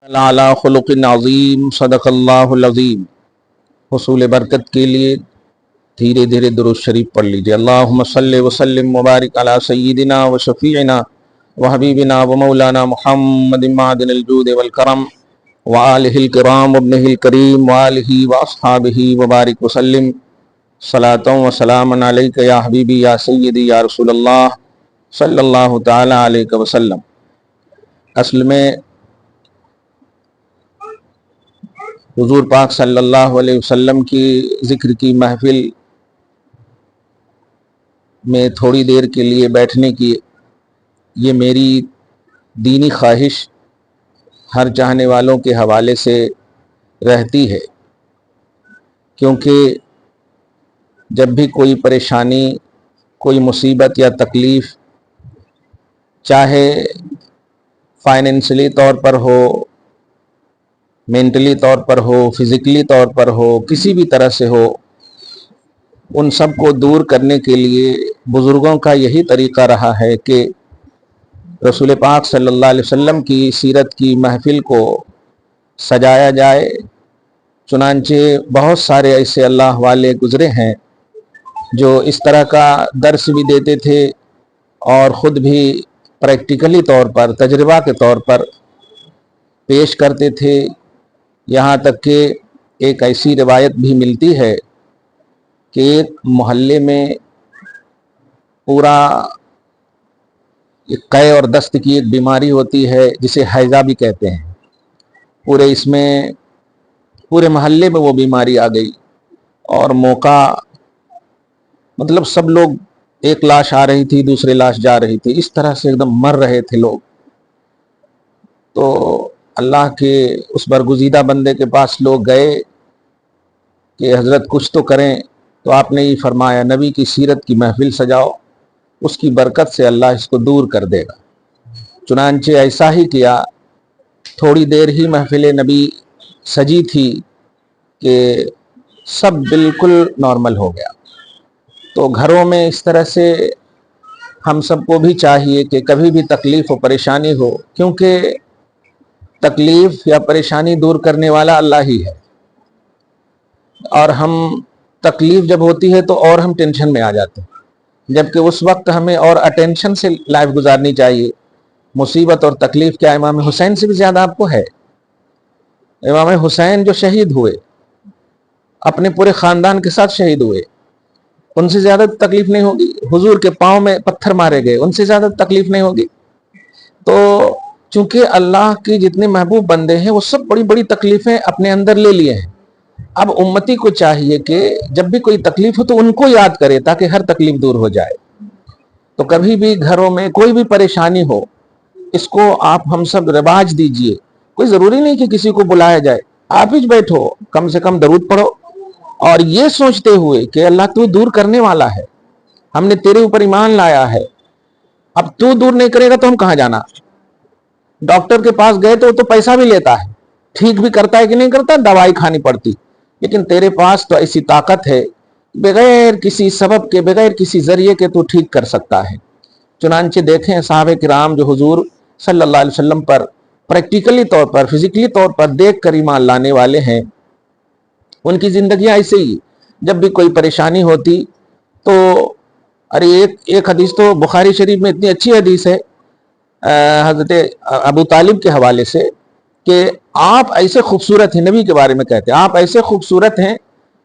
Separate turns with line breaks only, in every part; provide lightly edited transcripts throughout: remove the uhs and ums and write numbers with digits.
अला खुलुक़िन अज़ीम सदक़ल्लाहुल अज़ीम। हुसूल बरकत के लिए धीरे धीरे दुरूद शरीफ पढ़ लीजिए। अल्लाहुम्मा सल्लि व सल्लिम मुबारिक अला सय्यिदिना व शफ़ीइना व हबीबिना व मौलाना मुहम्मदिन मादिनिल जूद वल करम व आलिहिल किराम व इब्निहिल करीम व आलिहि व अस्हाबिहि व बारिक व सल्लिम सलातन व सलामन अलैका या हबीबी या सय्यदी या रसूलल्लाह सल्लल्लाहु तआला अलैहि वसल्लम। असल में हुजूर पाक सल्लल्लाहु अलैहि वसल्लम की ज़िक्र की महफिल में थोड़ी देर के लिए बैठने की ये मेरी दीनी ख्वाहिश हर चाहने वालों के हवाले से रहती है, क्योंकि जब भी कोई परेशानी, कोई मुसीबत या तकलीफ़, चाहे फाइनेंशियली तौर पर हो, मेंटली तौर पर हो, फिज़िकली तौर पर हो, किसी भी तरह से हो, उन सब को दूर करने के लिए बुज़ुर्गों का यही तरीक़ा रहा है कि रसूल पाक सल्लल्लाहु अलैहि वसल्लम की सीरत की महफिल को सजाया जाए। चुनांचे बहुत सारे ऐसे अल्लाह वाले गुज़रे हैं जो इस तरह का दर्स भी देते थे और ख़ुद भी प्रैक्टिकली तौर पर, तजर्बा के तौर पर पेश करते थे। यहाँ तक कि एक ऐसी रिवायत भी मिलती है कि एक मोहल्ले में पूरा कै और दस्त की एक बीमारी होती है जिसे हैज़ा भी कहते हैं। पूरे मोहल्ले में वो बीमारी आ गई और मौका मतलब सब लोग, एक लाश आ रही थी, दूसरी लाश जा रही थी, इस तरह से एकदम मर रहे थे लोग। तो अल्लाह के उस बरगुज़ीदा बंदे के पास लोग गए कि हज़रत कुछ तो करें। तो आपने ये फरमाया, नबी की सीरत की महफिल सजाओ, उसकी बरकत से अल्लाह इसको दूर कर देगा। चुनांचे ऐसा ही किया। थोड़ी देर ही महफिल नबी सजी थी कि सब बिल्कुल नॉर्मल हो गया। तो घरों में इस तरह से हम सबको भी चाहिए कि कभी भी तकलीफ़ और परेशानी हो, क्योंकि तकलीफ़ या परेशानी दूर करने वाला अल्लाह ही है, और हम तकलीफ़ जब होती है तो और हम टेंशन में आ जाते हैं, जबकि उस वक्त हमें और अटेंशन से लाइफ गुजारनी चाहिए। मुसीबत और तकलीफ़ क्या इमाम हुसैन से भी ज़्यादा आपको है? इमाम हुसैन जो शहीद हुए, अपने पूरे ख़ानदान के साथ शहीद हुए, उनसे ज़्यादा तकलीफ़ नहीं होगी? हुजूर के पाँव में पत्थर मारे गए, उनसे ज़्यादा तकलीफ़ नहीं होगी? तो चूँकि अल्लाह के जितने महबूब बंदे हैं वो सब बड़ी बड़ी तकलीफ़ें अपने अंदर ले लिए हैं। अब उम्मती को चाहिए कि जब भी कोई तकलीफ़ हो तो उनको याद करे ताकि हर तकलीफ़ दूर हो जाए। तो कभी भी घरों में कोई भी परेशानी हो, इसको आप हम सब रिवाज दीजिए। कोई ज़रूरी नहीं कि किसी को बुलाया जाए, आप ही बैठो, कम से कम दरूद पढ़ो, और ये सोचते हुए कि अल्लाह तू दूर करने वाला है, हमने तेरे ऊपर ईमान लाया है, अब तू दूर नहीं करेगा तो हम कहाँ जाना। डॉक्टर के पास गए तो वो तो पैसा भी लेता है, ठीक भी करता है कि नहीं करता, दवाई खानी पड़ती, लेकिन तेरे पास तो ऐसी ताकत है, बगैर किसी सबब के, बगैर किसी जरिए के तू ठीक कर सकता है। चुनांचे देखें साहबे किराम जो हुजूर सल्लल्लाहु अलैहि वसल्लम पर प्रैक्टिकली तौर पर, फिजिकली तौर पर देख कर ईमान लाने वाले हैं, उनकी जिंदगियां ऐसे ही। जब भी कोई परेशानी होती तो अरे एक हदीस तो बुखारी शरीफ में इतनी अच्छी हदीस है हज़रत अबू तालिब के हवाले से कि आप ऐसे खूबसूरत हैं, नबी के बारे में कहते हैं, आप ऐसे खूबसूरत हैं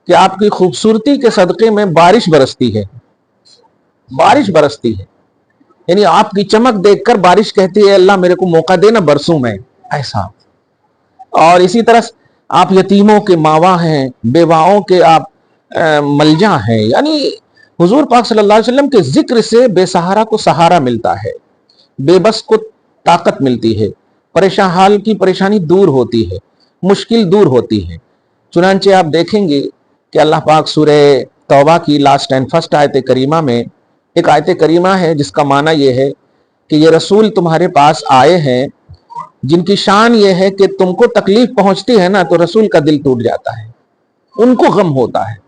कि आपकी खूबसूरती के सदक़े में बारिश बरसती है, बारिश बरसती है। यानी आपकी चमक देखकर बारिश कहती है, अल्लाह मेरे को मौका देना, बरसूं मैं, ऐसा। और इसी तरह आप यतीमों के मावा हैं, बेवाओं के आप मलजा हैं। यानी हुजूर पाक सल्लल्लाहु अलैहि वसल्लम के जिक्र से बेसहारा को सहारा मिलता है, बेबस को ताकत मिलती है, परेशान हाल की परेशानी दूर होती है, मुश्किल दूर होती है। चुनांचे आप देखेंगे कि अल्लाह पाक सूरह तौबा की लास्ट एंड फर्स्ट आयत करीमा में एक आयत करीमा है जिसका माना यह है कि ये रसूल तुम्हारे पास आए हैं जिनकी शान ये है कि तुमको तकलीफ पहुंचती है ना तो रसूल का दिल टूट जाता है, उनको गम होता है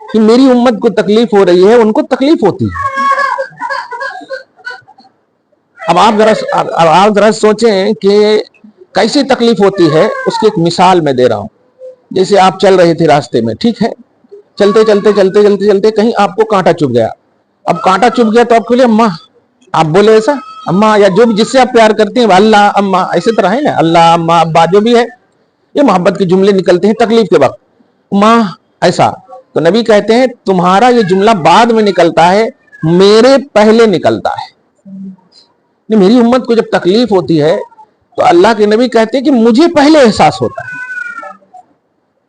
कि मेरी उम्मत को तकलीफ हो रही है, उनको तकलीफ होती है। अब आप जरा सोचें कि कैसी तकलीफ होती है उसकी एक मिसाल मैं दे रहा हूं। जैसे आप चल रहे थे रास्ते में, ठीक है, चलते चलते चलते चलते चलते कहीं आपको कांटा चुभ गया। अब कांटा चुभ गया तो आपके लिए अम्मा, आप बोले ऐसा, अम्मा, या जो भी जिससे आप प्यार करते हैं, अल्लाह अम्मा, ऐसे तरह है ना, अल्लाह अम्मा अब्बा जो भी है, ये मोहब्बत के जुमले निकलते हैं तकलीफ के वक्त, माँ ऐसा। तो नबी कहते हैं तुम्हारा ये जुमला बाद में निकलता है, मेरे पहले निकलता है। मेरी उम्मत को जब तकलीफ होती है तो अल्लाह के नबी कहते हैं कि मुझे पहले एहसास होता है,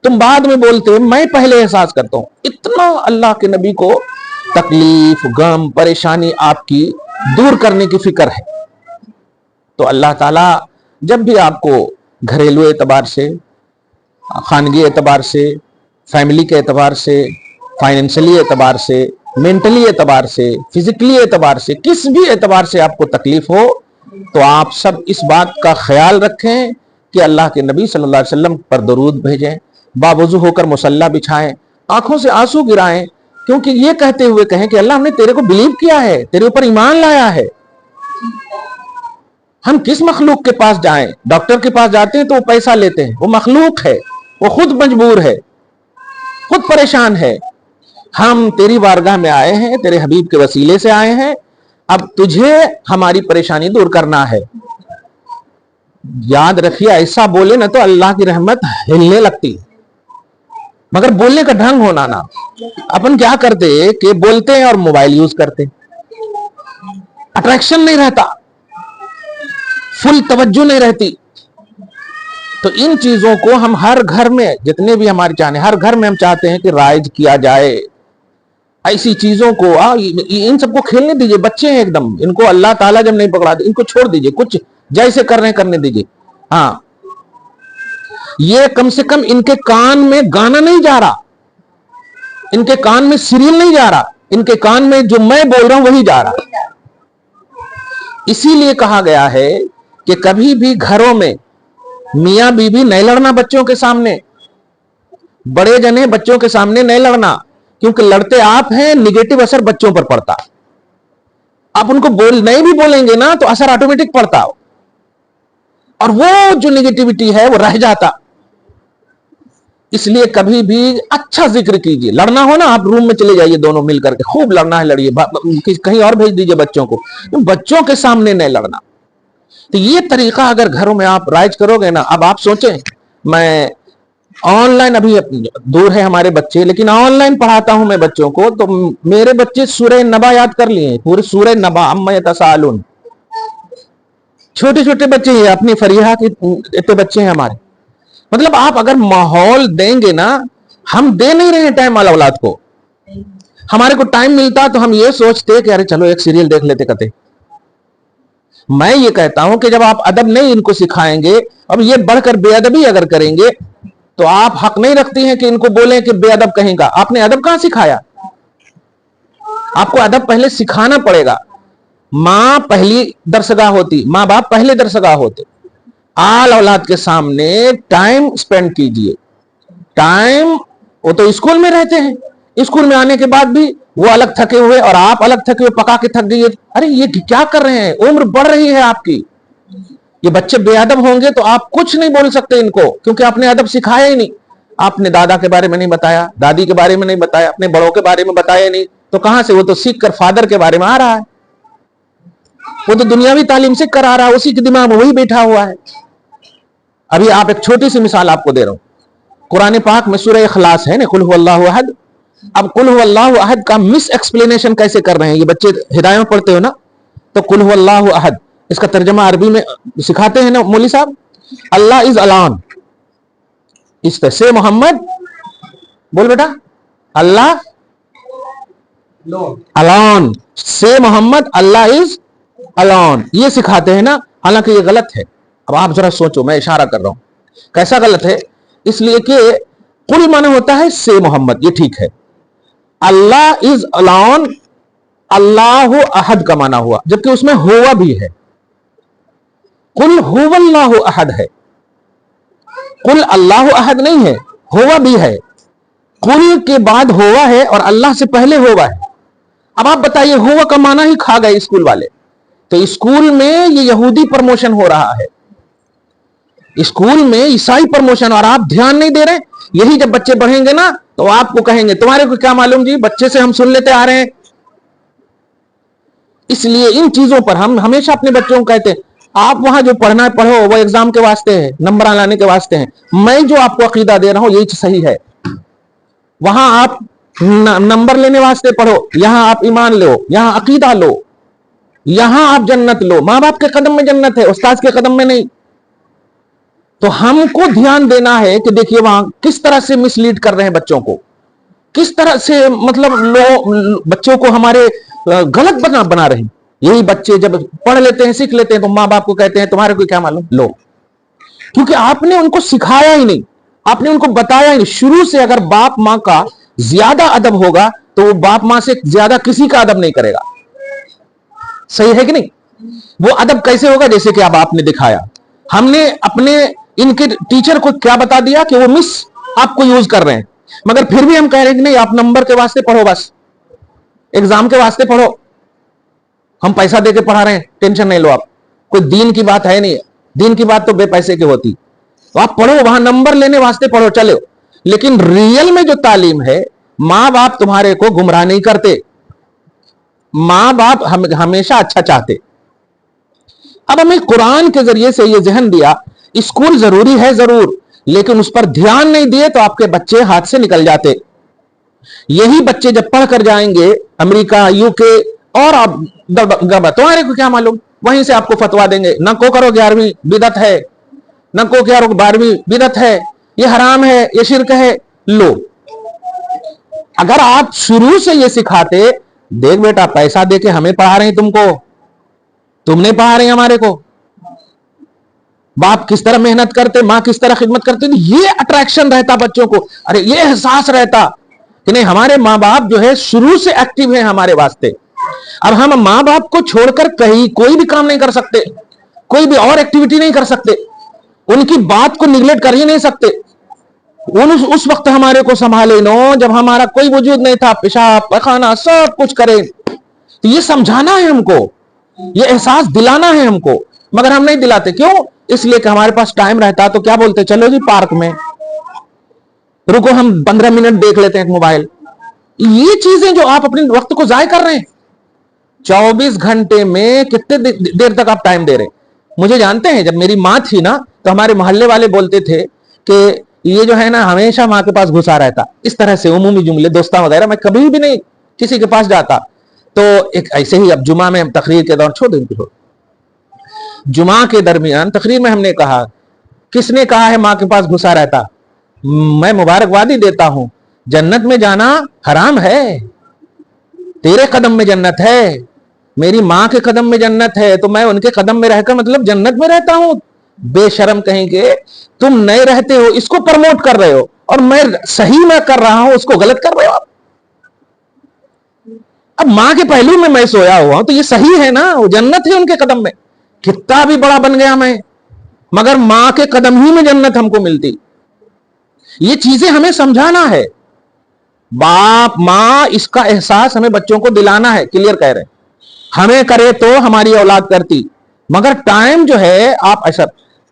तुम बाद में बोलते हो, मैं पहले एहसास करता हूं। इतना अल्लाह के नबी को तकलीफ, गम, परेशानी आपकी दूर करने की फिक्र है। तो अल्लाह ताला जब भी आपको घरेलू एतबार से, खानगी एतबार से, फैमिली के एतबार से, फाइनेंशियली एतबार से, मेंटली एतबार से, फिजिकली एतबार से, किस भी एतबार से आपको तकलीफ हो, तो आप सब इस बात का ख्याल रखें कि अल्लाह के नबी सल्लल्लाहु अलैहि वसल्लम पर दरूद भेजें, बावजू होकर मुसल्ला बिछाएं, आंखों से आंसू गिराएं, क्योंकि ये कहते हुए कहें कि अल्लाह हमने तेरे को बिलीव किया है, तेरे ऊपर ईमान लाया है। हम किस मखलूक के पास जाएं? डॉक्टर के पास जाते हैं तो वो पैसा लेते हैं, वो मखलूक है, वो खुद मजबूर है, खुद परेशान है। हम तेरी बारगाह में आए हैं, तेरे हबीब के वसीले से आए हैं, अब तुझे हमारी परेशानी दूर करना है। याद रखिए, ऐसा बोले ना तो अल्लाह की रहमत हिलने लगती, मगर बोलने का ढंग होना ना। अपन क्या करते कि बोलते हैं और मोबाइल यूज करते, अट्रैक्शन नहीं रहता, फुल तवज्जो नहीं रहती। तो इन चीजों को हम हर घर में, जितने भी हमारे चाहने, हर घर में हम चाहते हैं कि राइज किया जाए। ऐसी चीजों को इन सबको खेलने दीजिए, बच्चे हैं एकदम, इनको अल्लाह ताला जब नहीं पकड़ा दे, इनको छोड़ दीजिए, कुछ जैसे कर रहे हैं करने दीजिए। हाँ, ये कम से कम इनके कान में गाना नहीं जा रहा, इनके कान में सीरियल नहीं जा रहा, इनके कान में जो मैं बोल रहा हूं वही जा रहा। इसीलिए कहा गया है कि कभी भी घरों में मियां बीबी नहीं लड़ना, बच्चों के सामने, बड़े जने बच्चों के सामने नहीं लड़ना, क्योंकि लड़ते आप हैं, निगेटिव असर बच्चों पर पड़ता। आप उनको नहीं भी बोलेंगे ना तो असर ऑटोमेटिक पड़ता, और वो जो निगेटिविटी है वो रह जाता। इसलिए कभी भी अच्छा जिक्र कीजिए। लड़ना हो ना, आप रूम में चले जाइए, दोनों मिलकर के खूब लड़ना है, लड़िए, कहीं और भेज दीजिए बच्चों को, बच्चों के सामने नहीं लड़ना। तो ये तरीका अगर घरों में आप राइज करोगे ना, अब आप सोचें, मैं ऑनलाइन, अभी दूर है हमारे बच्चे, लेकिन ऑनलाइन पढ़ाता हूं मैं बच्चों को, तो मेरे बच्चे सूरह नबा याद कर लिए, पूरे सूरह नबा, अम्मा यतसाअलून। छोटे छोटे बच्चे हैं, अपनी फरीहा के इतने बच्चे हैं हमारे। मतलब आप अगर माहौल देंगे ना, हम दे नहीं रहे हैं टाइम वाला औलाद को। हमारे को टाइम मिलता तो हम ये सोचते कि अरे चलो एक सीरियल देख लेते कते। मैं ये कहता हूं कि जब आप अदब नहीं इनको सिखाएंगे, अब ये बढ़कर बेअदबी अगर करेंगे, तो आप हक नहीं रखती हैं कि इनको बोलें कि बेअदब कहेंगे। आपने अदब कहां सिखाया? आपको अदब पहले सिखाना पड़ेगा। मां पहली दरसगाह होती, मां बाप पहले दरसगाह होते। आल औलाद के सामने टाइम स्पेंड कीजिए। टाइम, वो तो स्कूल में रहते हैं, स्कूल में आने के बाद भी वो अलग थके हुए और आप अलग थके हुए, पका के थक गई। अरे ये क्या कर रहे हैं, उम्र बढ़ रही है आपकी। ये बच्चे बेअदब होंगे तो आप कुछ नहीं बोल सकते इनको, क्योंकि आपने अदब सिखाया ही नहीं। आपने दादा के बारे में नहीं बताया, दादी के बारे में नहीं बताया, अपने बड़ों के बारे में बताया नहीं, तो कहां से? वो तो सीख कर फादर के बारे में आ रहा है, वो तो दुनियावी तालीम सीख कर आ रहा है, उसी के दिमाग में वही बैठा हुआ है। अभी आप एक छोटी सी मिसाल आपको दे रहा हूं, कुरान पाक में सूरह इखलास है ना, कुल हुवल्लाहु अहद। अब कुल हुवल्लाहु अहद का मिस एक्सप्लेनेशन कैसे कर रहे हैं? ये बच्चे हिदायत में पढ़ते हो ना, तो कुल हुवल्लाहु अहद, इसका तर्जमा अरबी में सिखाते हैं ना मौली साहब। अल्लाह इज अलान, इस पे से मोहम्मद, बोल बेटा, अल्लाह अलान, से मोहम्मद, अल्लाह इज अलान, ये सिखाते हैं ना। हालांकि ये गलत है। अब आप जरा सोचो, मैं इशारा कर रहा हूं कैसा गलत है। इसलिए कि कुल माने होता है से मोहम्मद, ये ठीक है। अल्लाह इज अलान, अल्लाह अहद का माना हुआ, जबकि उसमें हुआ भी है। कुल हुवल्लाहु अहद है, कुल अल्लाह अहद नहीं है, हुआ भी है। कुल के बाद हुआ है और अल्लाह से पहले हुआ है। अब आप बताइए, हुआ का माना ही खा गए स्कूल वाले। तो स्कूल में ये यहूदी प्रमोशन हो रहा है। स्कूल में ईसाई प्रमोशन और आप ध्यान नहीं दे रहे। यही जब बच्चे बढ़ेंगे ना तो आपको कहेंगे तुम्हारे को क्या मालूम जी, बच्चे से हम सुन लेते आ रहे हैं। इसलिए इन चीजों पर हम हमेशा अपने बच्चों को कहते हैं आप वहां जो पढ़ना है पढ़ो, वो एग्जाम के वास्ते है, नंबर लाने के वास्ते है। मैं जो आपको अकीदा दे रहा हूं यही सही है। वहां आप नंबर लेने वास्ते पढ़ो, यहां आप ईमान लो, यहां अकीदा लो, यहां आप जन्नत लो। मां बाप के कदम में जन्नत है, उस्ताद के कदम में नहीं। तो हमको ध्यान देना है कि देखिए वहां किस तरह से मिसलीड कर रहे हैं बच्चों को, किस तरह से मतलब बच्चों को हमारे गलत बना रहे हैं। यही बच्चे जब पढ़ लेते हैं, सीख लेते हैं, तो माँ बाप को कहते हैं तुम्हारे को क्या मालूम, लो। क्योंकि आपने उनको सिखाया ही नहीं, आपने उनको बताया ही नहीं। शुरू से अगर बाप माँ का ज्यादा अदब होगा तो वो बाप माँ से ज्यादा किसी का अदब नहीं करेगा। सही है कि नहीं? वो अदब कैसे होगा? जैसे कि अब आपने दिखाया, हमने अपने इनके टीचर को क्या बता दिया कि वो मिस आपको यूज कर रहे हैं, मगर फिर भी हम कह रहे हैं कि नहीं आप नंबर के वास्ते पढ़ो, बस एग्जाम के वास्ते पढ़ो, हम पैसा देके पढ़ा रहे हैं, टेंशन नहीं लो आप। कोई दीन की बात है नहीं, दीन की बात तो बेपैसे की होती। तो आप पढ़ो, वहां नंबर लेने वास्ते पढ़ो, चलो। लेकिन रियल में जो तालीम है, मां बाप तुम्हारे को गुमराह नहीं करते, मां बाप हमेशा अच्छा चाहते। अब हमें कुरान के जरिए से यह जहन दिया स्कूल जरूरी है जरूर, लेकिन उस पर ध्यान नहीं दिए तो आपके बच्चे हाथ से निकल जाते। यही बच्चे जब पढ़ कर जाएंगे अमेरिका, यूके, और आप तुम्हारे को क्या मालूम, वहीं से आपको फतवा देंगे न को करो 11वीं बिदत है, न को क्या 12वीं बिदत है, ये हराम है, ये शिरक है। लो, अगर आप शुरू से ये सिखाते, देख बेटा पैसा देके हमें पढ़ा रहे हैं तुमको, तुमने पढ़ा रहे हैं हमारे को, बाप किस तरह मेहनत करते, मां किस तरह खिदमत करते, ये अट्रैक्शन रहता बच्चों को, अरे ये एहसास रहता कि नहीं हमारे मां बाप जो है शुरू से एक्टिव है हमारे वास्ते। अब हम मां बाप को छोड़कर कहीं कोई भी काम नहीं कर सकते, कोई भी और एक्टिविटी नहीं कर सकते, उनकी बात को निगलेक्ट कर ही नहीं सकते। उस वक्त हमारे को संभाले नो जब हमारा कोई वजूद नहीं था, पेशाब पैखाना सब कुछ करे। तो ये समझाना है हमको, ये एहसास दिलाना है हमको, मगर हम नहीं दिलाते। क्यों? इसलिए कि हमारे पास टाइम रहता तो क्या बोलते, चलो जी पार्क में, रुको हम 15 मिनट देख लेते हैं मोबाइल। ये चीजें जो आप अपने वक्त को जाय कर रहे हैं, 24 घंटे में कितने देर तक आप टाइम दे रहे हैं। मुझे जानते हैं, जब मेरी माँ थी ना तो हमारे मोहल्ले वाले बोलते थे कि ये जो है ना हमेशा माँ के पास घुसा रहता, इस तरह से उमूमी जुमले दोस्ता वगैरह। मैं कभी भी नहीं किसी के पास जाता। तो एक ऐसे ही अब जुमा में तकरीर के दौरान, छोड़ जुमा के दरमियान तकरीर में हमने कहा, किसने कहा है माँ के पास घुसा रहता? मैं मुबारकबादी देता हूं, जन्नत में जाना हराम है, तेरे कदम में जन्नत है, मेरी माँ के कदम में जन्नत है, तो मैं उनके कदम में रहकर मतलब जन्नत में रहता हूं। बेशरम कहेंगे, तुम नहीं रहते हो, इसको प्रमोट कर रहे हो, और मैं सही में कर रहा हूं उसको गलत कर रहे हो आप। अब माँ के पहलू में मैं सोया हुआ हूं तो ये सही है ना, वो जन्नत है उनके कदम में। कितना भी बड़ा बन गया मैं, मगर माँ के कदम ही में जन्नत हमको मिलती। ये चीजें हमें समझाना है, बाप माँ, इसका एहसास हमें बच्चों को दिलाना है। क्लियर कह रहे हैं, हमें करे तो हमारी औलाद करती, मगर टाइम जो है आप ऐसा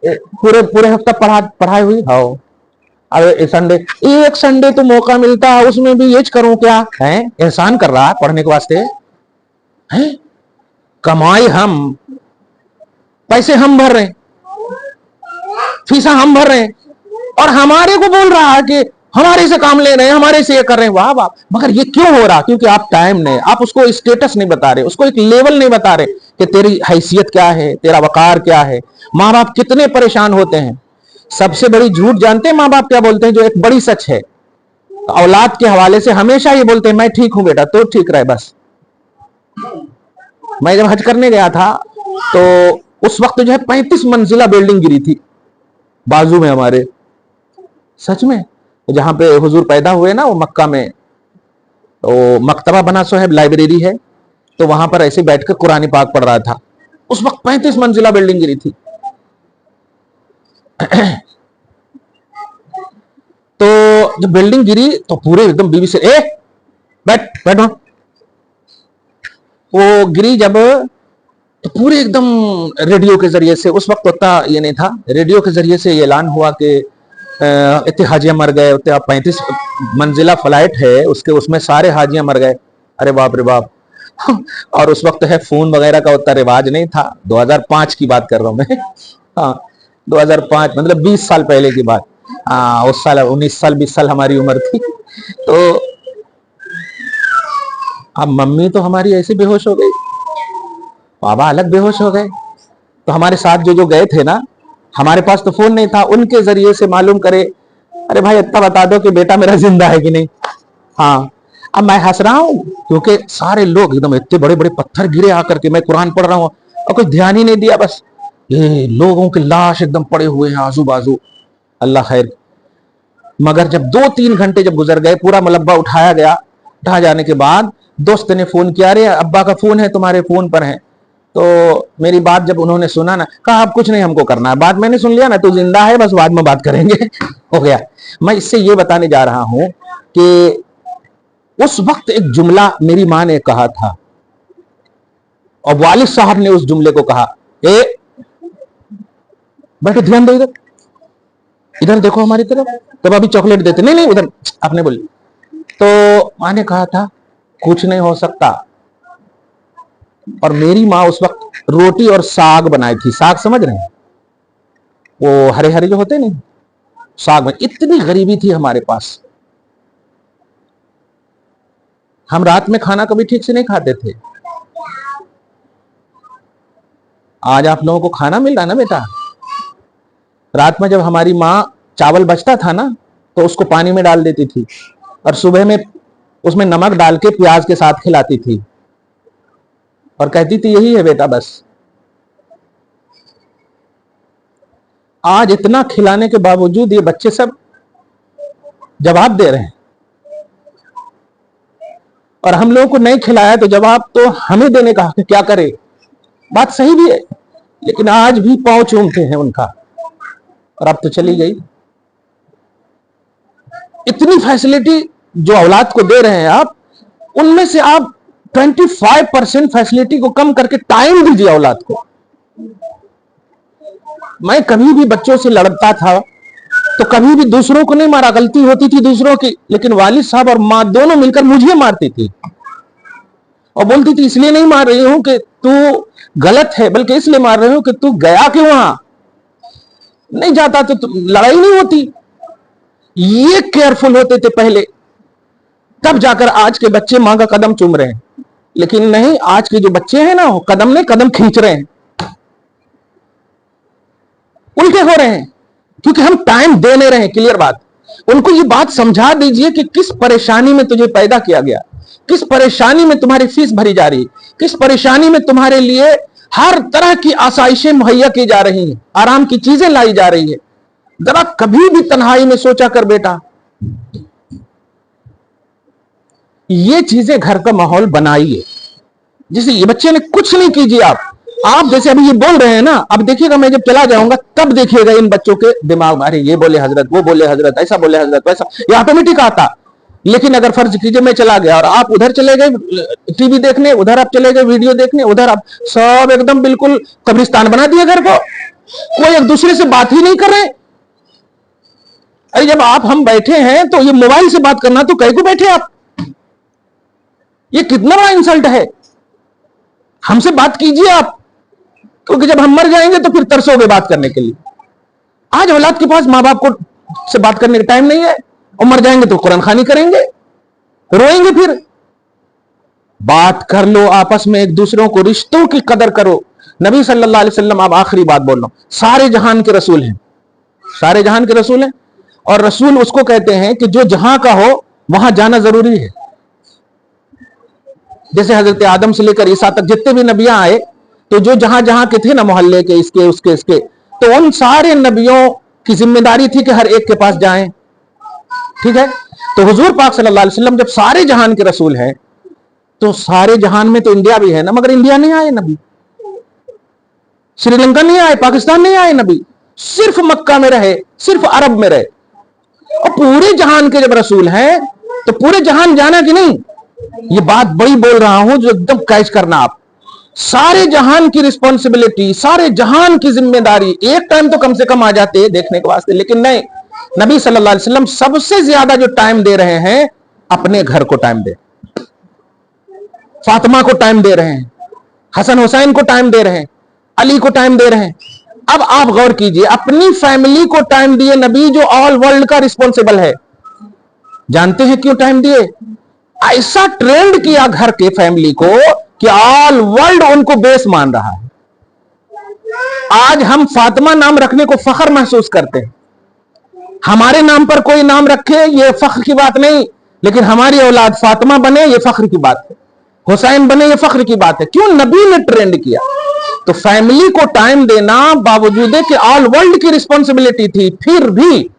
पूरे पूरे हफ्ता पढ़ाई हुई हो, अरे संडे, एक संडे तो मौका मिलता है उसमें भी ये करूं क्या है? एहसान कर रहा है पढ़ने के वास्ते है? कमाई हम, पैसे हम भर रहे हैं, फीसा हम भर रहे हैं, और हमारे को बोल रहा है कि हमारे से काम ले रहे हैं, हमारे से ये कर रहे हैं। वाह वाह, मगर ये क्यों हो रहा? क्योंकि आप टाइम नहीं, आप उसको स्टेटस नहीं बता रहे, उसको एक लेवल नहीं बता रहे कि तेरी हैसियत क्या है, तेरा वकार क्या है। माँ बाप कितने परेशान होते हैं। सबसे बड़ी झूठ जानते हैं माँ बाप क्या बोलते हैं, जो एक बड़ी सच है, औलाद के हवाले से हमेशा ये बोलते हैं मैं ठीक हूं बेटा, तो ठीक रहे बस। मैं जब हज करने गया था तो उस वक्त जो है 35 मंजिला बिल्डिंग गिरी थी बाजू में हमारे, सच में, जहां पे हुजूर पैदा हुए ना वो मक्का में, तो मकतबा बना सो है, लाइब्रेरी है, तो वहां पर ऐसे बैठकर कुरान पाक पढ़ रहा था। उस वक्त 35 मंजिला बिल्डिंग गिरी थी। तो जब बिल्डिंग गिरी तो पूरे एकदम बीवी से बैठ वो गिरी जब, तो पूरे एकदम रेडियो के जरिए से, उस वक्त उतना ये नहीं था, रेडियो के जरिए से ये ऐलान हुआ कि इतने हाजियां मर गए, उतने 35 मंजिला फ्लाइट है उसके, उसमें सारे हाजियां मर गए। अरे बाप रे बाप। और उस वक्त है फोन वगैरह का उतना रिवाज नहीं था, 2005 की बात कर रहा हूं मैं। हाँ, 2005 मतलब 20 साल पहले की बात। हाँ, उस साल 19 साल 20 साल हमारी उम्र थी। तो अब मम्मी तो हमारी ऐसे बेहोश हो गई, बाबा अलग बेहोश हो गए। तो हमारे साथ जो जो गए थे ना, हमारे पास तो फोन नहीं था, उनके जरिए से मालूम करे, अरे भाई इतना बता दो कि बेटा मेरा जिंदा है कि नहीं। हाँ, अब मैं हंस रहा हूं क्योंकि सारे लोग एकदम इतने बड़े बड़े पत्थर गिरे आकर के, मैं कुरान पढ़ रहा हूं और कोई ध्यान ही नहीं दिया, बस ये लोगों के लाश एकदम पड़े हुए हैं आजू बाजू। अल्लाह खैर। मगर जब 2-3 घंटे जब गुजर गए, पूरा मलबा उठाया गया, उठा जाने के बाद दोस्त ने फोन किया, अरे अब्बा का फोन है, तुम्हारे फोन पर है। तो मेरी बात जब उन्होंने सुना ना, कहा अब कुछ नहीं हमको करना है, बात मैंने सुन लिया ना, तू जिंदा है, बस बाद में बात करेंगे। हो गया। मैं इससे ये बताने जा रहा हूं कि उस वक्त एक जुमला मेरी मां ने कहा था और वालिद साहब ने उस जुमले को कहा, ए बैठो, ध्यान दो, इधर इधर देखो हमारी तरफ। तब अभी चॉकलेट देते, नहीं नहीं उधर, आपने बोली। तो मां ने कहा था कुछ नहीं हो सकता। और मेरी माँ उस वक्त रोटी और साग बनाई थी, साग समझ रहे हैं, वो हरे हरे जो होते नहीं, साग में। इतनी गरीबी थी हमारे पास, हम रात में खाना कभी ठीक से नहीं खाते थे। आज आप लोगों को खाना मिल रहा ना बेटा। रात में जब हमारी माँ चावल बचता था ना, तो उसको पानी में डाल देती थी और सुबह में उसमें नमक डाल के प्याज के साथ खिलाती थी और कहती थी यही है बेटा बस। आज इतना खिलाने के बावजूद ये बच्चे सब जवाब दे रहे हैं, और हम लोगों को नहीं खिलाया तो जवाब तो हमें देने का हक, क्या करे। बात सही भी है, लेकिन आज भी पांव चूमते हैं उनका। और अब तो चली गई। इतनी फैसिलिटी जो औलाद को दे रहे हैं आप, उनमें से आप 25% फैसिलिटी को कम करके टाइम दीजिए औलाद को। मैं कभी भी बच्चों से लड़ता था तो कभी भी दूसरों को नहीं मारा, गलती होती थी दूसरों की, लेकिन वालिद साहब और मां दोनों मिलकर मुझे मारती थी और बोलती थी इसलिए नहीं मार रही हूं कि तू गलत है, बल्कि इसलिए मार रही हूं कि तू गया क्यों, वहां नहीं जाता तो लड़ाई नहीं होती। ये केयरफुल होते थे पहले, तब जाकर आज के बच्चे मां का कदम चूम रहे हैं। लेकिन नहीं, आज के जो बच्चे हैं ना, वो कदम नहीं कदम खींच रहे हैं, उल्टे हो रहे हैं, क्योंकि हम टाइम दे नहीं रहे हैं। क्लियर बात। उनको ये बात समझा दीजिए कि किस परेशानी में तुझे पैदा किया गया, किस परेशानी में तुम्हारी फीस भरी जा रही है, किस परेशानी में तुम्हारे लिए हर तरह की आसाइशें मुहैया की जा रही हैं, आराम की चीजें लाई जा रही है। जरा कभी भी तन्हाई में सोचा कर बेटा, ये चीजें घर का माहौल बनाइए। जैसे ये बच्चे ने कुछ नहीं कीजिए आप जैसे अभी ये बोल रहे हैं ना, अब देखिएगा मैं जब चला जाऊंगा तब देखिएगा इन बच्चों के दिमाग में, अरे ये बोले हजरत, वो बोले हजरत, ऐसा बोले हजरत, वैसा, ये ऑटोमेटिक आता। लेकिन अगर फर्ज कीजिए मैं चला गया और आप उधर चले गए टीवी देखने, उधर आप चले गए वीडियो देखने, उधर आप सब एकदम बिल्कुल कब्रिस्तान बना दिया घर को, कोई एक दूसरे से बात ही नहीं कर रहे। अरे जब आप हम बैठे हैं तो ये मोबाइल से बात करना तो कहीं को बैठे आप, ये कितना बड़ा इंसल्ट है। हमसे बात कीजिए आप, क्योंकि जब हम मर जाएंगे तो फिर तरसोगे बात करने के लिए। आज औलाद के पास मां बाप को से बात करने का टाइम नहीं है, और मर जाएंगे तो कुरान खानी करेंगे, रोएंगे। फिर बात कर लो आपस में, एक दूसरों को, रिश्तों की कदर करो। नबी सल्लल्लाहु अलैहि वसल्लम, आप आखिरी बात बोल रहा हूं, सारे जहान के रसूल हैं, सारे जहान के रसूल हैं। और रसूल उसको कहते हैं कि जो जहां का हो वहां जाना जरूरी है। जैसे हजरत आदम से लेकर ईसा तक जितने भी नबियां आए, तो जो जहां जहां के थे ना, मोहल्ले के, इसके उसके इसके, तो उन सारे नबियों की जिम्मेदारी थी कि हर एक के पास जाएं। ठीक है। तो हुजूर पाक सल्लल्लाहु अलैहि वसल्लम जब सारे जहान के रसूल हैं, तो सारे जहान में तो इंडिया भी है ना, मगर इंडिया नहीं आए नबी, श्रीलंका नहीं आए, पाकिस्तान नहीं आए नबी, सिर्फ मक्का में रहे, सिर्फ अरब में रहे। और पूरे जहान के जब रसूल हैं तो पूरे जहान जाना कि नहीं, ये बात बड़ी बोल रहा हूं जो एकदम कैच करना आप। सारे जहान की रिस्पॉन्सिबिलिटी, सारे जहान की जिम्मेदारी एक टाइम तो कम से कम आ जाते हैं देखने के वास्ते, लेकिन नहीं, नबी सल्लल्लाहु अलैहि वसल्लम सबसे ज्यादा जो टाइम दे रहे हैं अपने घर को टाइम दे, फातिमा को टाइम दे रहे हैं, हसन हुसैन को टाइम दे रहे हैं, अली को टाइम दे रहे हैं। अब आप गौर कीजिए, अपनी फैमिली को टाइम दिए नबी जो ऑल वर्ल्ड का रिस्पॉन्सिबल है। जानते हैं क्यों टाइम दिए? ऐसा ट्रेंड किया घर के फैमिली को कि ऑल वर्ल्ड उनको बेस मान रहा है। आज हम फातिमा नाम रखने को फख्र महसूस करते हैं। हमारे नाम पर कोई नाम रखे ये फख्र की बात नहीं, लेकिन हमारी औलाद फातिमा बने ये फख्र की बात है, हुसैन बने ये फख्र की बात है। क्यों? नबी ने ट्रेंड किया। तो फैमिली को टाइम देना बावजूद कि ऑल वर्ल्ड की रिस्पॉन्सिबिलिटी थी, फिर भी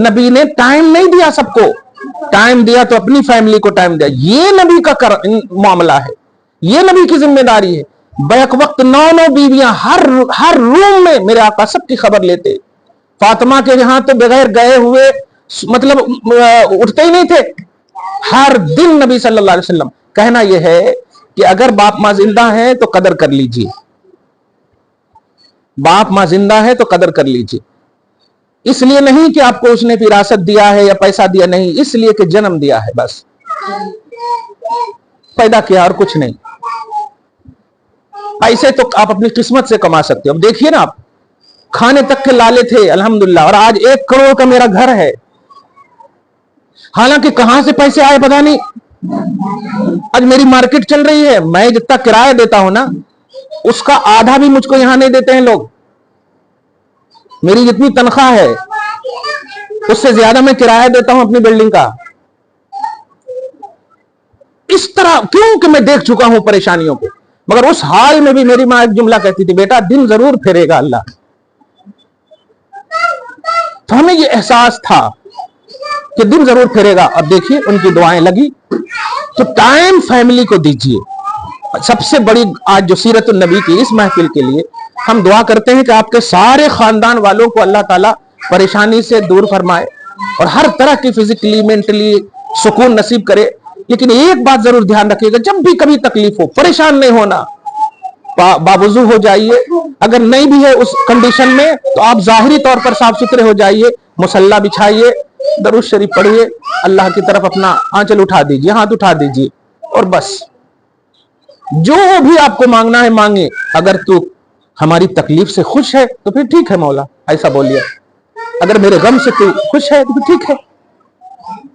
नबी ने टाइम नहीं दिया सबको। टाइम दिया तो अपनी फैमिली को टाइम दिया। ये नबी का मामला है, ये नबी की जिम्मेदारी है। बैक वक्त 9 बीवियां हर रूम में मेरे आका सबकी खबर लेते। फातिमा के यहां तो बगैर गए हुए मतलब उठते ही नहीं थे। हर दिन नबी सल्लल्लाहु अलैहि वसल्लम कहना यह है कि अगर बाप मां जिंदा है तो कदर कर लीजिए, बाप मां जिंदा है तो कदर कर लीजिए। इसलिए नहीं कि आपको उसने विरासत दिया है या पैसा दिया, नहीं, इसलिए कि जन्म दिया है, बस पैदा किया और कुछ नहीं। पैसे तो आप अपनी किस्मत से कमा सकते हो। अब देखिए ना, आप खाने तक के लाले थे अल्हम्दुलिल्लाह, और आज 1 करोड़ का मेरा घर है। हालांकि कहां से पैसे आए पता नहीं। आज मेरी मार्केट चल रही है, मैं जितना किराया देता हूं ना उसका आधा भी मुझको यहां नहीं देते हैं लोग। मेरी जितनी तनख्वाह है उससे ज्यादा मैं किराया देता हूं अपनी बिल्डिंग का। इस तरह क्यों कि मैं देख चुका हूं परेशानियों को। मगर उस हाल में भी मेरी मां एक जुमला कहती थी, बेटा दिन जरूर फेरेगा अल्लाह। तो हमें यह एहसास था कि दिन जरूर फेरेगा। अब देखिए उनकी दुआएं लगी। तो टाइम फैमिली को दीजिए। सबसे बड़ी आज जो सीरत नबी की इस महफिल के लिए हम दुआ करते हैं कि आपके सारे खानदान वालों को अल्लाह ताला परेशानी से दूर फरमाए और हर तरह की फिजिकली मेंटली सुकून नसीब करे। लेकिन एक बात जरूर ध्यान रखिएगा, जब भी कभी तकलीफ हो परेशान नहीं होना, बावजू हो जाइए। अगर नहीं भी है उस कंडीशन में तो आप जाहिरी तौर पर साफ सुथरे हो जाइए, मुसल्ला बिछाइए, दरूद शरीफ पढ़िए, अल्लाह की तरफ अपना आंचल उठा दीजिए, हाथ उठा दीजिए और बस जो भी आपको मांगना है मांगे। अगर तू हमारी तकलीफ से खुश है तो फिर ठीक है मौला, ऐसा बोलिए। अगर मेरे गम से तू खुश है तो फिर ठीक है।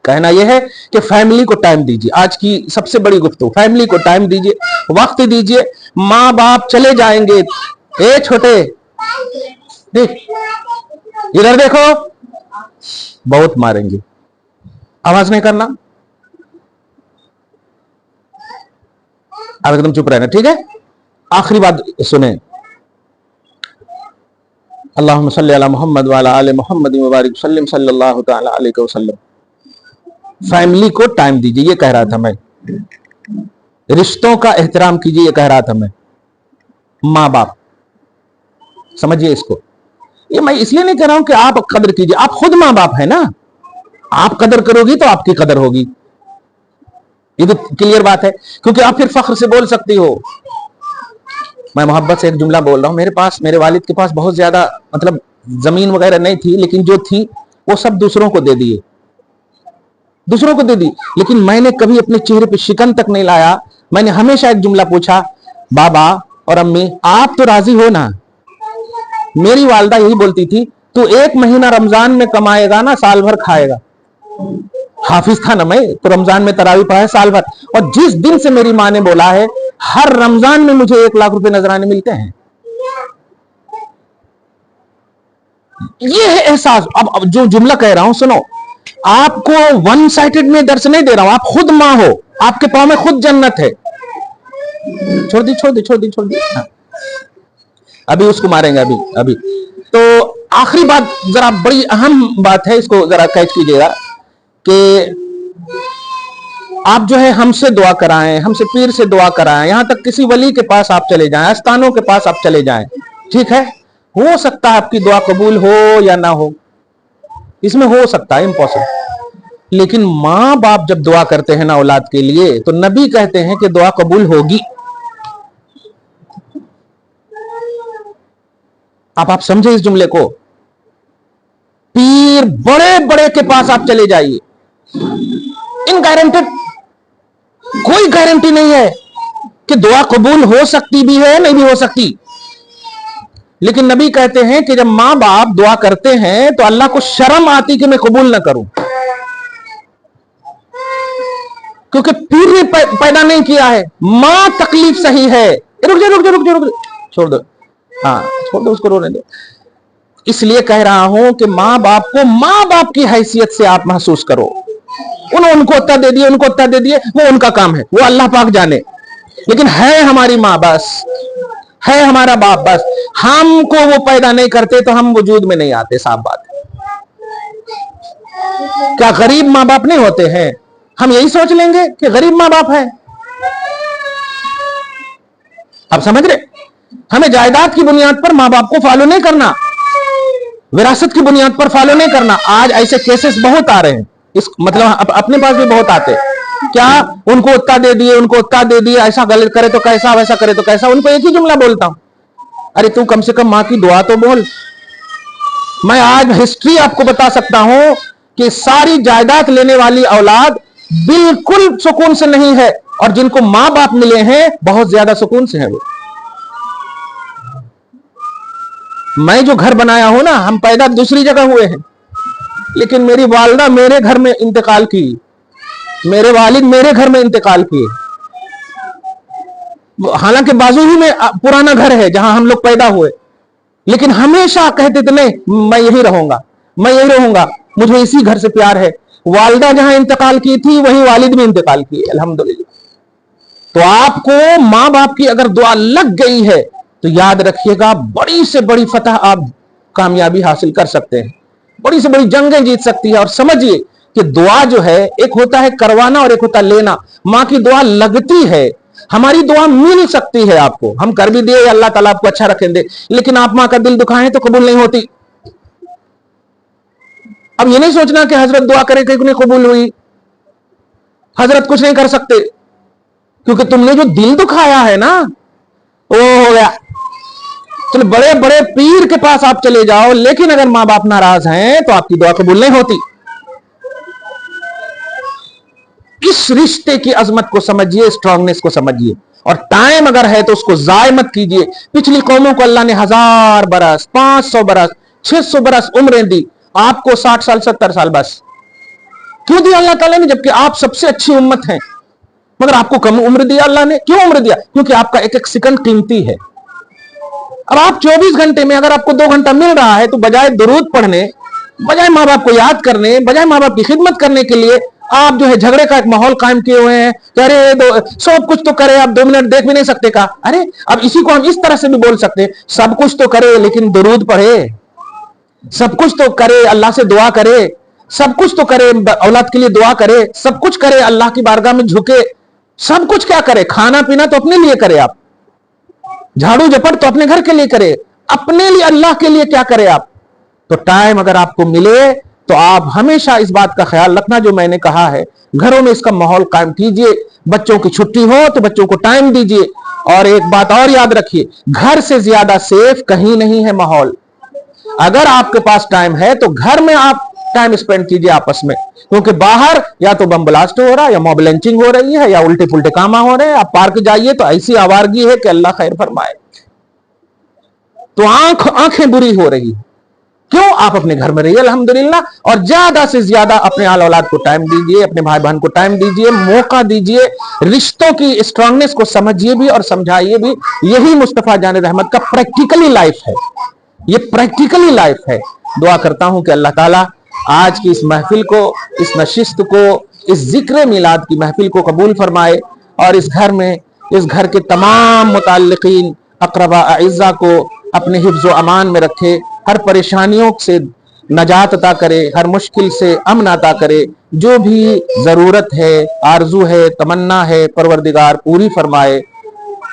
कहना यह है कि फैमिली को टाइम दीजिए। आज की सबसे बड़ी गुफ्तगू, फैमिली को टाइम दीजिए, वक्त दीजिए। माँ बाप चले जाएंगे, ए छोटे देख इधर देखो, बहुत मारेंगे, आवाज नहीं करना, अब एकदम चुप रहना, ठीक है। आखिरी बात सुने, अल्लाहुम्मा सल्ली अला मुहम्मद व अला आले मुहम्मद व बारिक वसल्लम सल्लल्लाहु तआला अलैहि वसल्लम। फैमिली को टाइम दीजिए, ये कह रहा था मैं। रिश्तों का एहतराम कीजिए, ये कह रहा था मैं। माँ बाप, समझिए इसको। ये मैं इसलिए नहीं कह रहा हूं कि आप कदर कीजिए, आप खुद माँ बाप है ना, आप कदर करोगी तो आपकी कदर होगी। ये तो क्लियर बात है, क्योंकि आप फिर फख्र से बोल सकती हो। मैं मोहब्बत से एक जुमला बोल रहा हूं। मेरे पास, मेरे वालिद के पास बहुत ज्यादा मतलब जमीन वगैरह नहीं थी, लेकिन जो थी वो सब दूसरों को दे दिए, दूसरों को दे दी। लेकिन मैंने कभी अपने चेहरे पे शिकन तक नहीं लाया। मैंने हमेशा एक जुमला पूछा, बाबा और अम्मी आप तो राजी हो ना? मेरी वालदा यही बोलती थी, तू 1 महीना रमजान में कमाएगा ना, साल भर खाएगा। हाफिज था ना मैं, तो रमजान में तरावी पढ़ा है साल भर। और जिस दिन से मेरी माँ ने बोला है हर रमजान में मुझे 1 लाख रुपए नजराने मिलते हैं, ये है एहसास। अब जो जुमला कह रहा हूं सुनो, आपको वन साइडेड में दर्श नहीं दे रहा हूं, आप खुद मां हो, आपके पांव में खुद जन्नत है। छोड़ दी। हाँ। अभी उसको मारेंगे, अभी तो आखिरी बात जरा बड़ी अहम बात है, इसको जरा कैच कीजिएगा कि आप जो है हमसे दुआ कराएं, हमसे पीर से दुआ कराएं, यहां तक किसी वली के पास आप चले जाएं, आस्थानों के पास आप चले जाएं, ठीक है। हो सकता है आपकी दुआ कबूल हो या ना हो, इसमें हो सकता है, इम्पॉसिबल। लेकिन माँ बाप जब दुआ करते हैं ना औलाद के लिए, तो नबी कहते हैं कि दुआ कबूल होगी। आप समझे इस जुमले को। पीर बड़े बड़े के पास आप चले जाइए, इन गारंटेड, कोई गारंटी नहीं है कि दुआ कबूल हो सकती भी है नहीं भी हो सकती। लेकिन नबी कहते हैं कि जब मां बाप दुआ करते हैं तो अल्लाह को शर्म आती कि मैं कबूल ना करूं, क्योंकि पीर ने पैदा नहीं किया है। मां तकलीफ सही है, रुक जा रुक जा रुक जा रुक जा, छोड़ दो, हाँ छोड़ दो उसको, रोने दो। इसलिए कह रहा हूं कि मां बाप को मां बाप की हैसियत से आप महसूस करो। उनको उत्तर दे दिए, उनको उत्तर दे दिए, वो उनका काम है, वो अल्लाह पाक जाने। लेकिन है हमारी मां बस, है हमारा बाप बस। हमको वो पैदा नहीं करते तो हम वजूद में नहीं आते, साफ बात है। क्या गरीब मां बाप नहीं होते हैं? हम यही सोच लेंगे कि गरीब मां बाप है। आप समझ रहे? हमें जायदाद की बुनियाद पर मां बाप को फॉलो नहीं करना, विरासत की बुनियाद पर फॉलो नहीं करना। आज ऐसे केसेस बहुत आ रहे हैं, इस मतलब अपने पास भी बहुत आते हैं। क्या उनको उत्ता दे दिए, उनको उत्ता दे दिए, ऐसा गलत करे तो कैसा, वैसा करे तो कैसा। उनको एक ही जुमला बोलता हूं, अरे तू कम से कम मां की दुआ तो बोल। मैं आज हिस्ट्री आपको बता सकता हूं कि सारी जायदाद लेने वाली औलाद बिल्कुल सुकून से नहीं है, और जिनको मां बाप मिले हैं बहुत ज्यादा सुकून से है। वो मैं जो घर बनाया हूं ना, हम पैदा दूसरी जगह हुए हैं, लेकिन मेरी वालिदा मेरे घर में इंतकाल की, मेरे वालिद मेरे घर में इंतकाल किए। हालांकि बाजू ही में पुराना घर है जहां हम लोग पैदा हुए, लेकिन हमेशा कहते थे नहीं मैं यही रहूंगा, मैं यही रहूंगा, मुझे इसी घर से प्यार है। वालिदा जहां इंतकाल की थी वहीं वालिद भी इंतकाल किए, अल्हम्दुलिल्लाह। तो आपको मां बाप की अगर दुआ लग गई है तो याद रखिएगा, बड़ी से बड़ी फतह आप कामयाबी हासिल कर सकते हैं, बड़ी से बड़ी जंगें जीत सकती है। और समझिए कि दुआ जो है, एक होता है करवाना और एक होता है लेना। मां की दुआ लगती है, हमारी दुआ मिल सकती है आपको, हम कर भी दिए अल्लाह ताला आपको अच्छा रखेंगे, लेकिन आप मां का दिल दुखाएं तो कबूल नहीं होती। अब ये नहीं सोचना कि हजरत दुआ करे कि नहीं कबूल हुई, हजरत कुछ नहीं कर सकते, क्योंकि तुमने जो दिल दुखाया है ना वो हो गया। चलो बड़े बड़े पीर के पास आप चले जाओ, लेकिन अगर मां बाप नाराज हैं तो आपकी दुआ कबूल नहीं होती। इस रिश्ते की अजमत को समझिए, स्ट्रांगनेस को समझिए, और टाइम अगर है तो उसको जाय मत कीजिए। पिछली कौमों को अल्लाह ने 1000 बरस, 500 बरस, 600 बरस उम्रें दी, आपको 60 साल 70 साल बस क्यों दिया अल्लाह ताला ने, जबकि आप सबसे अच्छी उम्मत हैं, मगर आपको कम उम्र दिया अल्लाह ने। क्यों उम्र दिया? क्योंकि आपका एक एक सेकंड कीमती है। अब आप 24 घंटे में अगर आपको 2 घंटा मिल रहा है तो बजाय दुरूद पढ़ने, बजाय माँ बाप को याद करने, बजाय माँ बाप की खिदमत करने के लिए आप जो है झगड़े का एक माहौल कायम किए हुए हैं। अरे सब कुछ तो करे, आप 2 मिनट देख भी नहीं सकते का। अरे अब इसी को हम इस तरह से भी बोल सकते, सब कुछ तो करे लेकिन दुरूद पढ़े, सब कुछ तो करे अल्लाह से दुआ करे, सब कुछ तो करे औलाद के लिए दुआ करे, सब कुछ करे अल्लाह की बारगाह में झुके, सब कुछ क्या करे, खाना पीना तो अपने लिए करे, आप झाड़ू झपट तो अपने घर के लिए करे, अपने लिए अल्लाह के लिए क्या करे आप। तो टाइम अगर आपको मिले तो आप हमेशा इस बात का ख्याल रखना जो मैंने कहा है, घरों में इसका माहौल कायम कीजिए। बच्चों की छुट्टी हो तो बच्चों को टाइम दीजिए। और एक बात और याद रखिए, घर से ज्यादा सेफ कहीं नहीं है माहौल। अगर आपके पास टाइम है तो घर में आप टाइम स्पेंड कीजिए आपस में, क्योंकि बाहर या तो बम ब्लास्ट हो रहा है, या मॉब लिंचिंग हो रही है, या उल्टे पुल्टे काम हो रहे हैं। आप पार्क जाइए तो ऐसी आवारगी है कि अल्लाह खैर फरमाए। तो आंखें बुरी हो रही है। क्यों? आप अपने घर में रहिए अल्हम्दुलिल्लाह, और ज्यादा से ज्यादा अपने आल औलाद को टाइम दीजिए, अपने भाई बहन को टाइम दीजिए, मौका दीजिए, रिश्तों की स्ट्रांगनेस को समझिए भी और समझाइए भी। यही मुस्तफा जान रहमत का प्रैक्टिकली लाइफ है, ये प्रैक्टिकली लाइफ है। दुआ करता हूं कि अल्लाह ताला आज की इस महफिल को, इस नशिस्त को, इस जिक्र मिलाद की महफिल को कबूल फरमाए, और इस घर में, इस घर के तमाम मुताल्लिकीन अक़रबा अइज़्ज़ा को अपने हिफ्ज़ व अमान में रखे, हर परेशानियों से नजात अता करे, हर मुश्किल से अमन अता करे। जो भी जरूरत है, आरजू है, तमन्ना है, परवरदिगार पूरी फरमाए।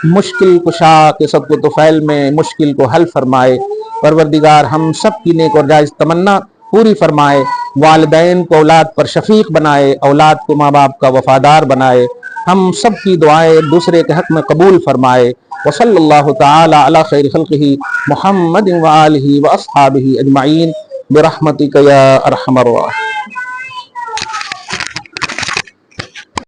मुश्किल कुशा के सबको तुफैल में मुश्किल को हल फरमाए। परवरदिगार हम सब की नेक और जायज तमन्ना पूरी फरमाए। वालिदैन को औलाद पर शफीक बनाए, औलाद को माँ बाप का वफादार बनाए। ہم سب کی دعائیں ایک دوسرے کے حق میں قبول فرمائے. وصلی اللہ تعالی علی خیر خلقہ محمد وآلہ واصحابہ اجمعین برحمتک یا ارحم الراحمین.